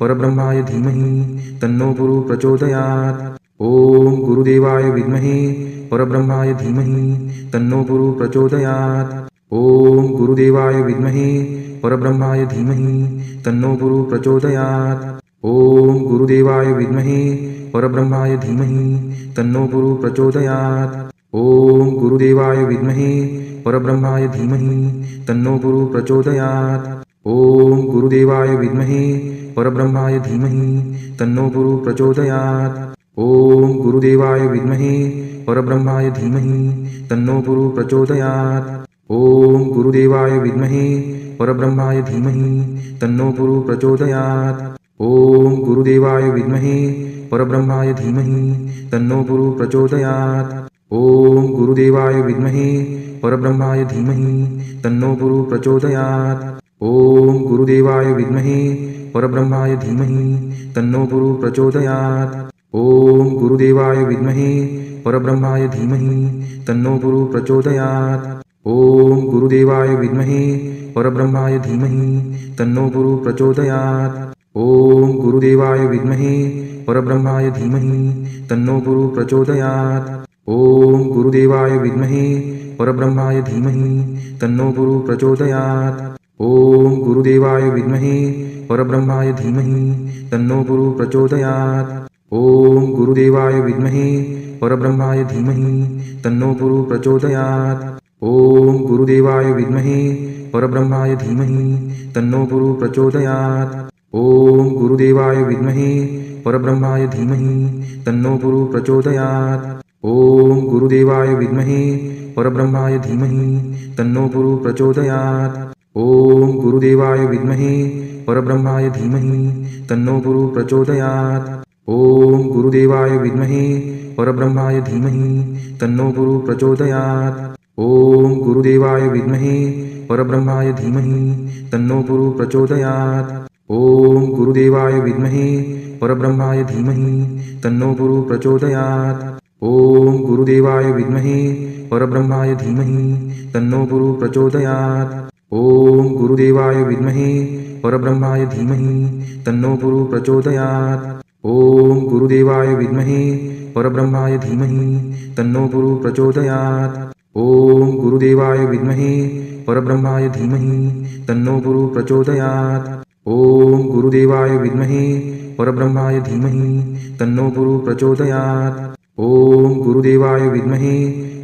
परब्रह्माय धीमहि तन्नो गुरुः प्रचोदयात्। ॐ गुरुदेवाय विद्महे परब्रह्माय धीमहि तन्नो गुरुः प्रचोदयात्। ॐ गुरुदेवाय विद्महे परब्रह्माय धीमहि तन्नो गुरुः प्रचोदयात्। ॐ गुरुदेवाय विद्महे परब्रह्माय धीमहि तन्नो गुरुः प्रचोदयात्। ॐ गुरुदेवाय विद्महे परब्रह्माय धीमहि तन्नो गुरुः प्रचोदयात्। ॐ गुरुदेवाय विद्महे परब्रह्माय धीमहि तन्नो गुरुः प्रचोदयात्। ॐ गुरुदेवाय विद्महे परब्रह्माय धीमहि तन्नो गुरुः प्रचोदयात्। ॐ गुरुदेवाय विद्महे परब्रह्माय धीमहि तन्नो गुरुः प्रचोदयात्। ॐ गुरुदेवाय विद्महे परब्रह्माय धीमहि तन्नो गुरुः प्रचोदयात्। ॐ गुरुदेवाय विद्महे परब्रह्माय धीमहि तन्नो गुरुः प्रचोदयात्। ॐ गुरुदेवाय विद्महे परब्रह्माय धीमहि तन्नो गुरुः प्रचोदयात्। ॐ गुरुदेवाय विद्महे परब्रह्माय धीमहि तन्नो गुरुः प्रचोदयात्। ॐ गुरुदेवाय विद्महे परब्रह्माय धीमहि तन्नो गुरुः प्रचोदयात्। ॐ गुरुदेवाय विद्महे परब्रह्माय धीमहि तन्नो गुरुः प्रचोदयात्। ॐ गुरुदेवाय विद्महे परब्रह्माय धीमहि तन्नो गुरुः प्रचोदयात्। ॐ गुरुदेवाय विद्महे परब्रह्माय धीमहि तन्नो गुरुः प्रचोदयात्। ॐ गुरुदेवाय विद्महे परब्रह्माय धीमहि तन्नो गुरुः प्रचोदयात्। ॐ गुरुदेवाय विद्महे परब्रह्माय धीमहि तन्नो गुरुः प्रचोदयात्। ॐ गुरुदेवाय विद्महे परब्रह्माय धीमहि तन्नो गुरुः प्रचोदयात्। ॐ गुरुदेवाय विद्महे परब्रह्माय धीमहि तन्नो गुरुः प्रचोदयात्। ॐ गुरुदेवाय विद्महे परब्रह्माय धीमहि तन्नो गुरुः प्रचोदयात्। ॐ गुरुदेवाय विद्महे परब्रह्माय धीमहि तन्नो गुरुः प्रचोदयात्। ॐ गुरुदेवाय विद्महे परब्रह्माय धीमहि तन्नो गुरुः प्रचोदयात्। ॐ गुरुदेवाय विद्महे परब्रह्माय धीमहि तन्नो गुरुः प्रचोदयात्। ॐ गुरुदेवाय विद्महे परब्रह्माय धीमहि तन्नो गुरुः प्रचोदयात्। ॐ गुरुदेवाय विद्महे परब्रह्माय धीमहि तन्नो गुरुः प्रचोदयात्। ॐ गुरुदेवाय विद्महे परब्रह्माय धीमहि तन्नो गुरुः प्रचोदयात्। ॐ गुरुदेवाय विद्महे परब्रह्माय धीमहि तन्नो गुरुः प्रचोदयात्। ॐ गुरुदेवाय विद्महे परब्रह्माय धीमहि तन्नो गुरुः प्रचोदयात्। ॐ गुरुदेवाय विद्महे परब्रह्माय धीमहि तन्नो गुरुः प्रचोदयात्। ॐ गुरुदेवाय विद्महे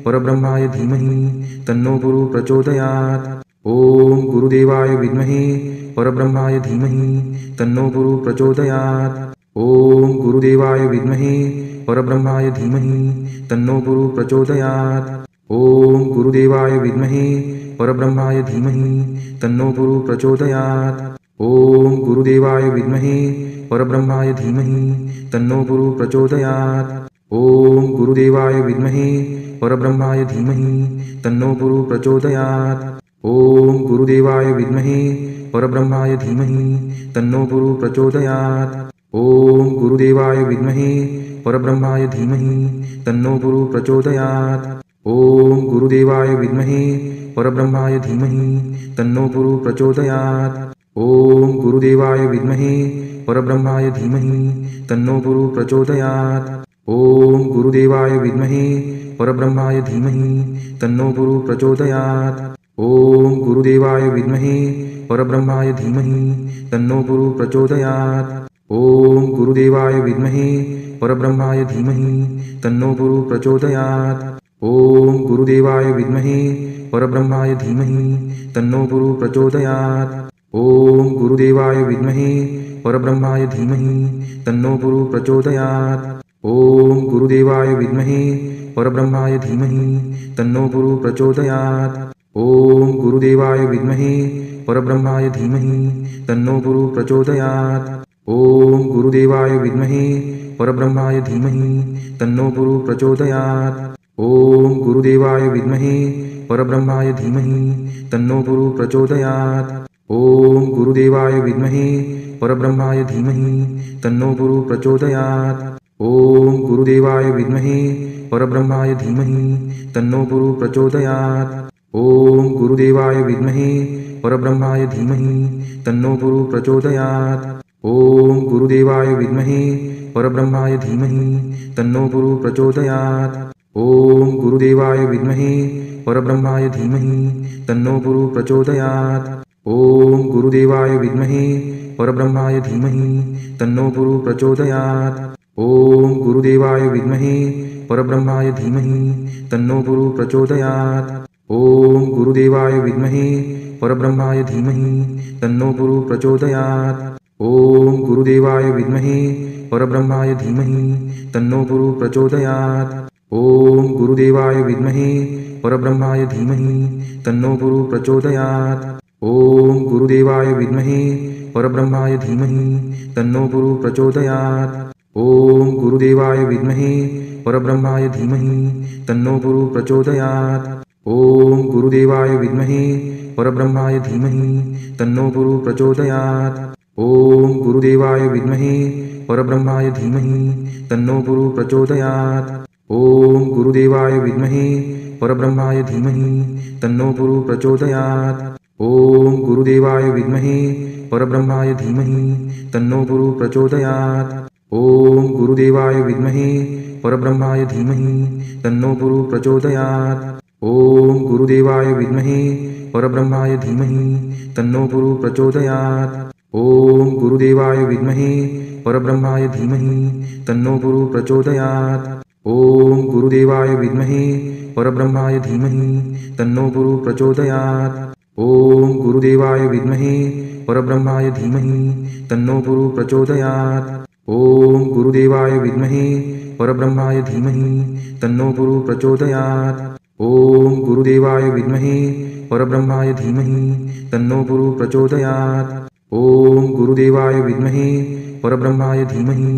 परब्रह्माय धीमहि तन्नो गुरुः प्रचोदयात्। ॐ गुरुदेवाय विद्महे परब्रह्माय धीमहि तन्नो गुरुः प्रचोदयात्। ॐ गुरुदेवाय विद्महे परब्रह्माय धीमहि तन्नो गुरुः प्रचोदयात्। ॐ गुरुदेवाय विद्महे परब्रह्माय धीमहि तन्नो गुरुः प्रचोदयात्। ॐ गुरुदेवाय विद्महे परब्रह्माय धीमहि तन्नो गुरुः प्रचोदयात्। ॐ गुरुदेवाय विद्महे परब्रह्माय धीमहि तन्नो गुरुः प्रचोदयात्। ॐ गुरुदेवाय विद्महे परब्रह्माय धीमहि तन्नो गुरुः प्रचोदयात्। ॐ गुरुदेवाय विद्महे परब्रह्माय धीमहि तन्नो गुरुः प्रचोदयात्। ॐ गुरुदेवाय विद्महे परब्रह्माय धीमहि तन्नो गुरुः प्रचोदयात्। ॐ गुरुदेवाय विद्महे परब्रह्माय धीमहि तन्नो गुरुः प्रचोदयात्। ॐ गुरुदेवाय विद्महे परब्रह्माय धीमहि तन्नो गुरुः प्रचोदयात्। ॐ गुरुदेवाय विद्महे परब्रह्माय धीमहि तन्नो गुरुः प्रचोदयात्। ॐ गुरुदेवाय विद्महे परब्रह्माय धीमहि तन्नो गुरुः प्रचोदयात्। ॐ गुरुदेवाय विद्महे परब्रह्माय धीमहि तन्नो गुरुः प्रचोदयात्। ॐ गुरुदेवाय विद्महे परब्रह्माय धीमहि तन्नो गुरुः प्रचोदयात्। ॐ गुरुदेवाय विद्महे परब्रह्माय धीमहि तन्नो गुरुः प्रचोदयात्। ॐ गुरुदेवाय विद्महे परब्रह्माय धीमहि तन्नो गुरुः प्रचोदयात्। ॐ गुरुदेवाय विद्महे परब्रह्माय धीमहि तन्नो गुरुः प्रचोदयात्। ॐ गुरुदेवाय विद्महे परब्रह्माय धीमहि तन्नो गुरुः प्रचोदयात्। ॐ गुरुदेवाय विद्महे परब्रह्माय धीमहि तन्नो गुरुः प्रचोदयात्। ॐ गुरुदेवाय विद्महे परब्रह्माय धीमहि तन्नो गुरुः प्रचोदयात्। ॐ गुरुदेवाय विद्महे परब्रह्माय धीमहि तन्नो गुरु प्रचोदयात्। ॐ गुरुदेवाय विद्महे परब्रह्माय धीमहि तन्नो गुरु प्रचोदयात्। ॐ गुरुदेवाय विद्महे परब्रह्माय धीमहि तन्नो गुरु प्रचोदयात्। ॐ गुरुदेवाय विद्महे परब्रह्माय धीमहि तन्नो गुरु प्रचोदयात्। ॐ गुरुदेवाय विद्महे परब्रह्माय धीमहि तन्नो गुरु प्रचोदयात्। ॐ गुरुदेवाय विद्महे परब्रह्माय धीमहि तन्नो गुरु प्रचोदयात्। ॐ गुरुदेवाय विद्महे परब्रह्माय धीमहि तन्नो गुरु प्रचोदयात्। ॐ गुरुदेवाय विद्महे परब्रह्माय धीमहि तन्नो गुरु प्रचोदयात्। ॐ गुरुदेवाय विद्महे परब्रह्माय धीमहि तन्नो गुरु प्रचोदयात्। ॐ गुरुदेवाय विद्महे परब्रह्माय धीमहि तन्नो गुरु प्रचोदयात्। ॐ गुरुदेवाय विद्महे परब्रह्माय धीमहि तन्नो गुरु प्रचोदयात्। ॐ गुरुदेवाय विद्महे परब्रह्माय धीमहि तन्नो गुरु प्रचोदयात्। ॐ गुरुदेवाय विद्महे परब्रह्माय धीमहि तन्नो गुरु प्रचोदयात्। ॐ गुरुदेवाय विद्महे परब्रह्माय धीमहि तन्नो गुरु प्रचोदयात्। ॐ गुरुदेवाय विद्महे परब्रह्माय धीमहि तन्नो गुरु प्रचोदयात्। ॐ गुरुदेवाय विद्महे परब्रह्माय धीमहि तन्नो गुरु प्रचोदयात्। ॐ गुरुदेवाय विद्महे परब्रह्माय धीमहि तन्नो गुरु प्रचोदयात्। ॐ गुरुदेवाय विद्महे परब्रह्माय धीमहि तन्नो गुरु प्रचोदयात्। ॐ गुरुदेवाय विद्महे परब्रह्माय धीमहि तन्नो गुरु प्रचोदयात्। ॐ गुरुदेवाय विद्महे परब्रह्माय धीमहि तन्नो गुरु प्रचोदयात्। ॐ गुरुदेवाय विद्महे परब्रह्माय धीमहि तन्नो गुरु प्रचोदयात्। ॐ गुरुदेवाय विद्महे परब्रह्माय धीमहि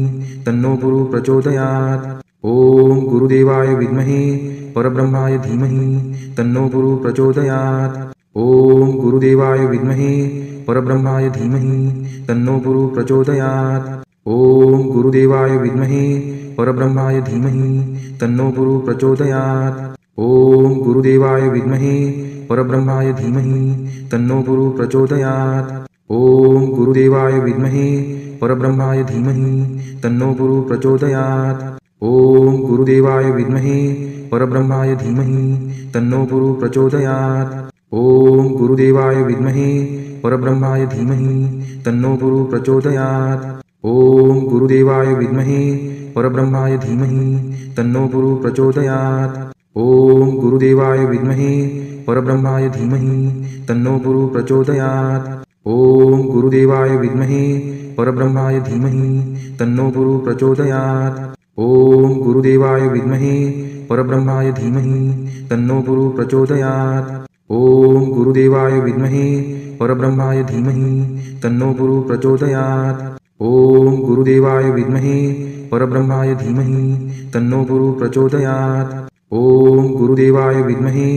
तन्नो गुरु प्रचोदयात्। ॐ गुरुदेवाय विद्महे परब्रह्माय धीमहि तन्नो गुरु प्रचोदयात्। ॐ गुरुदेवाय विद्महे परब्रह्माय धीमहि तन्नो गुरु प्रचोदयात्। ॐ गुरुदेवाय विद्महे परब्रह्माय धीमहि तन्नो गुरु प्रचोदयात्। ॐ गुरुदेवाय विद्महे परब्रह्माय धीमहि तन्नो गुरु प्रचोदयात्। ॐ गुरुदेवाय विद्महे परब्रह्माय धीमहि तन्नो गुरु प्रचोदयात्। ॐ गुरुदेवाय विद्महे परब्रह्माय धीमहि तन्नो गुरु प्रचोदयात्। ॐ गुरुदेवाय विद्महे परब्रह्माय धीमहि तन्नो गुरु प्रचोदयात्। ॐ गुरुदेवाय विद्महे परब्रह्माय धीमहि तन्नो गुरु प्रचोदयात्। ॐ गुरुदेवाय विद्महे परब्रह्माय धीमहि तन्नो गुरु प्रचोदयात्। ॐ गुरुदेवाय विद्महे परब्रह्माय धीमहि तन्नो गुरु प्रचोदयात्। ॐ गुरुदेवाय विद्महे परब्रह्माय धीमहि तन्नो गुरु प्रचोदयात्। ॐ गुरुदेवाय विद्महे परब्रह्माय धीमहि तन्नो गुरु प्रचोदयात्। ॐ गुरुदेवाय विद्महे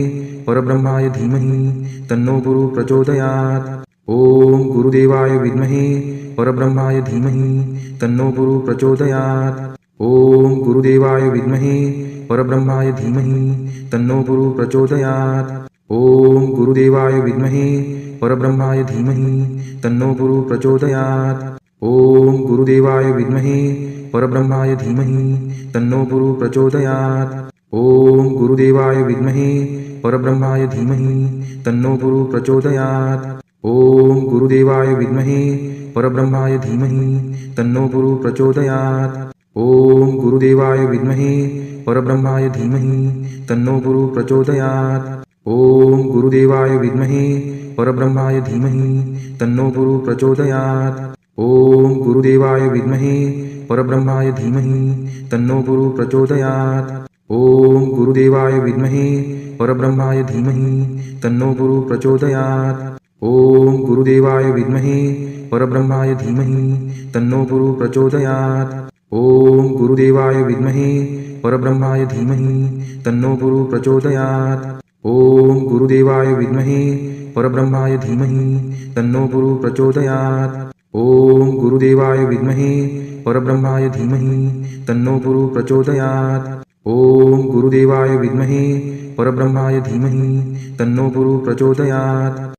परब्रह्माय धीमहि तन्नो गुरु प्रचोदयात्। ॐ गुरुदेवाय विद्महे परब्रह्माय धीमहि तन्नो गुरु प्रचोदयात्। ॐ गुरुदेवाय विद्महे परब्रह्माय धीमहि तन्नो गुरु प्रचोदयात्। ॐ गुरुदेवाय विद्महे परब्रह्माय धीमहि तन्नो गुरु प्रचोदयात्। ॐ गुरुदेवाय विद्महे परब्रह्माय धीमहि तन्नो गुरु प्रचोदयात्। ॐ गुरुदेवाय विद्महे परब्रह्माय धीमहि तन्नो गुरु प्रचोदयात्। ॐ गुरुदेवाय विद्महे परब्रह्माय धीमहि तन्नो गुरु प्रचोदयात्। ॐ गुरुदेवाय विद्महे परब्रह्माय धीमहि तन्नो गुरु प्रचोदयात्। ॐ गुरुदेवाय विद्महे परब्रह्माय धीमहि तन्नो गुरु प्रचोदयात्। ॐ गुरुदेवाय विद्महे परब्रह्माय धीमहि तन्नो गुरु प्रचोदयात्। ॐ गुरुदेवाय विद्महे परब्रह्माय धीमहि तन्नो गुरु प्रचोदयात्। ॐ गुरुदेवाय विद्महे परब्रह्माय धीमहि तन्नो गुरु प्रचोदयात्। ॐ गुरुदेवाय विद्महे परब्रह्माय धीमहि तन्नो गुरु प्रचोदयात्। ॐ गुरुदेवाय विद्महे परब्रह्माय धीमहि तन्नो गुरु प्रचोदयात्। ॐ गुरुदेवाय विद्महे परब्रह्माय धीमहि तन्नो गुरु प्रचोदयात्। ॐ गुरुदेवाय विद्महे परब्रह्माय धीमहि तन्नो गुरु प्रचोदयात्।